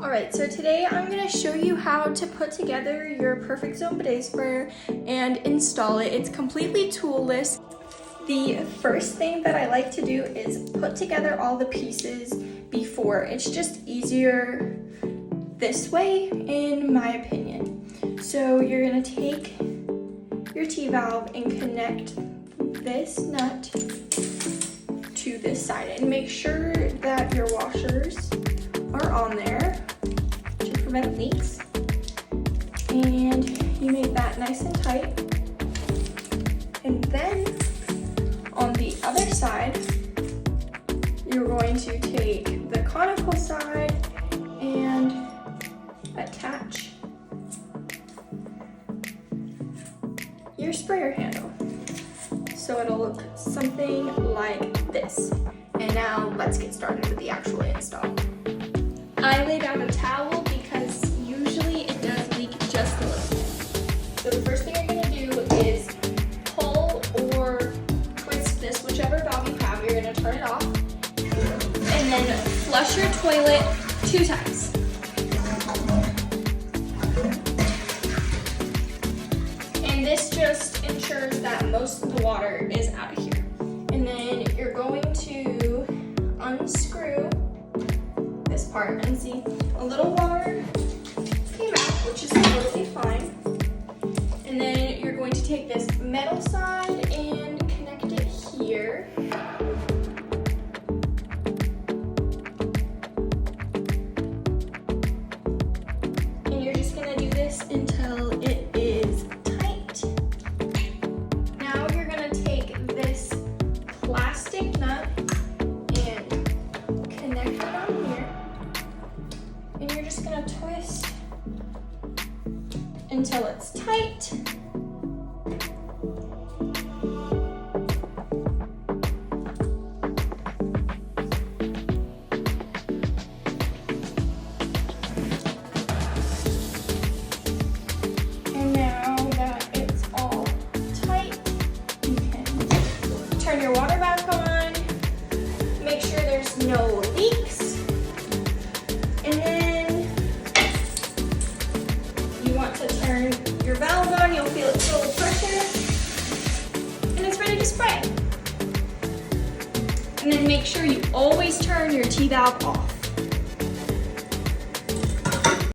Alright, so today I'm going to show you how to put together your PurrfectZone Bidet sprayer and install it. It's completely toolless. The first thing that I like to do is put together all the pieces before. It's just easier this way, in my opinion. So you're going to take your T-valve and connect this nut to this side and make sure that your washers are on there to prevent leaks, and you make that nice and tight. And then on the other side, you're going to take the conical side and attach your sprayer handle. So it'll look something like this. And now let's get started with the actual install. I lay down a towel because usually it does leak just a little bit. So the first thing you're going to do is pull or twist this, whichever valve you have. You're going to turn it off. And then flush your toilet 2 times. And this just ensures that most of the water is out of here. And then you're going to unscrew this part and see a little water came out, which is totally fine. And then you're going to take this metal side and connect it here. And you're just going to do this until it is tight. Now you're going to take this plastic nut and connect it on here. And you're just going to twist until it's tight. And now that it's all tight, you can turn your water back on, make sure there's no leaks, and then you want to turn your valve on. You'll feel it full of pressure, and it's ready to spray. And then make sure you always turn your T-valve off.